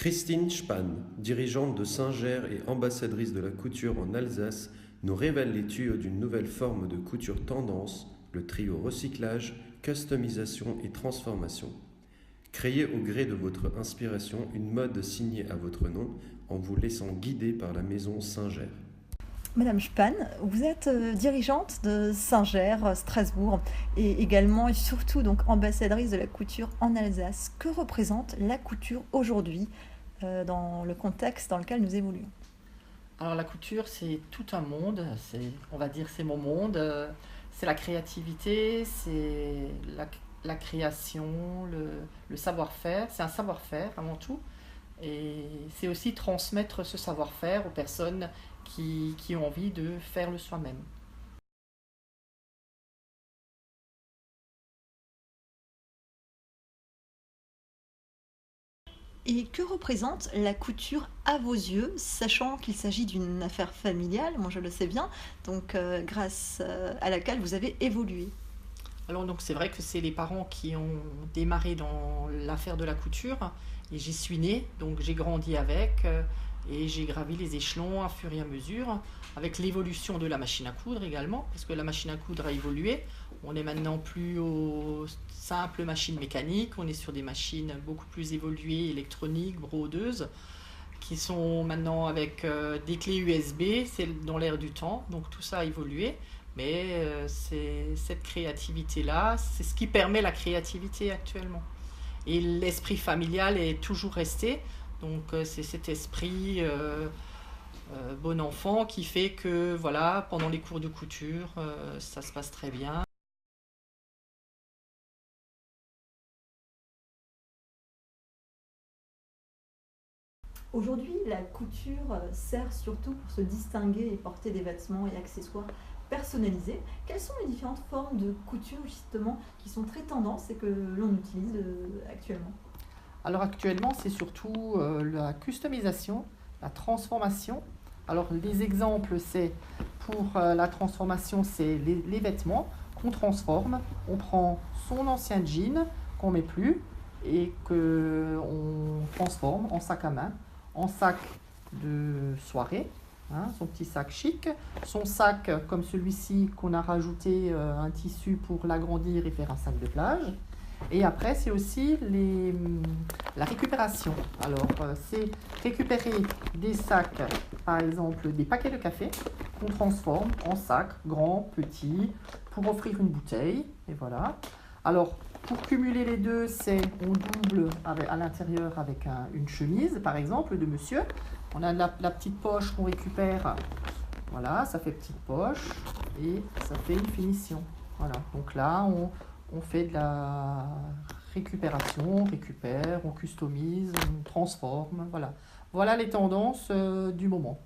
Christine Spann, dirigeante de Singer et ambassadrice de la couture en Alsace, nous révèle les tuyaux d'une nouvelle forme de couture tendance, le trio recyclage, customisation et transformation. Créez au gré de votre inspiration une mode signée à votre nom en vous laissant guider par la maison Singer. Madame Spann, vous êtes dirigeante de Singer, Strasbourg, et également et surtout donc ambassadrice de la couture en Alsace. Que représente la couture aujourd'hui dans le contexte dans lequel nous évoluons? Alors la couture, c'est tout un monde, on va dire c'est mon monde, c'est la créativité, c'est la création, le savoir-faire, c'est un savoir-faire avant tout, et c'est aussi transmettre ce savoir-faire aux personnes qui ont envie de faire le soi-même. Et que représente la couture à vos yeux, sachant qu'il s'agit d'une affaire familiale, moi je le sais bien, donc grâce à laquelle vous avez évolué? Alors donc c'est vrai que c'est les parents qui ont démarré dans l'affaire de la couture et j'y suis née, donc j'ai grandi avec et j'ai gravi les échelons à fur et à mesure avec l'évolution de la machine à coudre également, parce que la machine à coudre a évolué. On n'est maintenant plus aux simples machines mécaniques, on est sur des machines beaucoup plus évoluées, électroniques, brodeuses, qui sont maintenant avec des clés USB, c'est dans l'air du temps, donc tout ça a évolué. Mais c'est cette créativité-là, c'est ce qui permet la créativité actuellement. Et l'esprit familial est toujours resté, donc c'est cet esprit bon enfant qui fait que voilà, pendant les cours de couture, ça se passe très bien. Aujourd'hui, la couture sert surtout pour se distinguer et porter des vêtements et accessoires personnalisés. Quelles sont les différentes formes de couture justement qui sont très tendances et que l'on utilise actuellement? Alors actuellement, c'est surtout la customisation, la transformation. Alors les exemples, c'est pour la transformation, c'est les vêtements qu'on transforme. On prend son ancien jean qu'on met plus et qu'on transforme en sac à main, en sac de soirée, hein, son petit sac chic, son sac comme celui-ci qu'on a rajouté un tissu pour l'agrandir et faire un sac de plage. Et après, c'est aussi la récupération. Alors, c'est récupérer des sacs, par exemple des paquets de café, qu'on transforme en sacs, grands, petits, pour offrir une bouteille. Et voilà. Alors, pour cumuler les deux, c'est on double à l'intérieur avec une chemise, par exemple, de monsieur. On a la petite poche qu'on récupère. Voilà, ça fait petite poche et ça fait une finition. Voilà. Donc là, on fait de la récupération, on récupère, on customise, on transforme, voilà. Voilà les tendances du moment.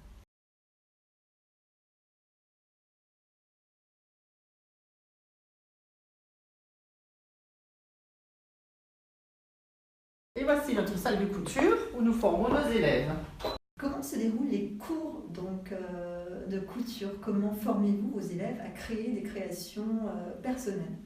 Et voici notre salle de couture où nous formons nos élèves. Comment se déroulent les cours donc, de couture? Comment formez-vous vos élèves à créer des créations personnelles?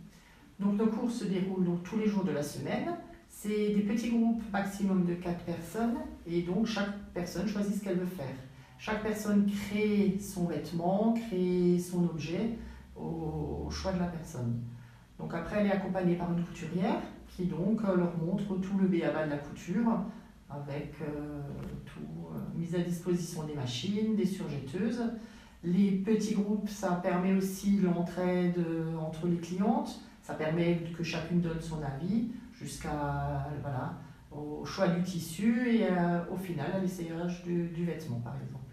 Donc nos cours se déroulent donc, tous les jours de la semaine. C'est des petits groupes maximum de 4 personnes et donc chaque personne choisit ce qu'elle veut faire. Chaque personne crée son vêtement, crée son objet au choix de la personne. Donc après elle est accompagnée par une couturière qui donc leur montre tout le b.a.-ba de la couture avec mise à disposition des machines, des surjetteuses. Les petits groupes, ça permet aussi l'entraide entre les clientes. Ça permet que chacune donne son avis jusqu'à voilà, au choix du tissu et au final à l'essayage du vêtement par exemple.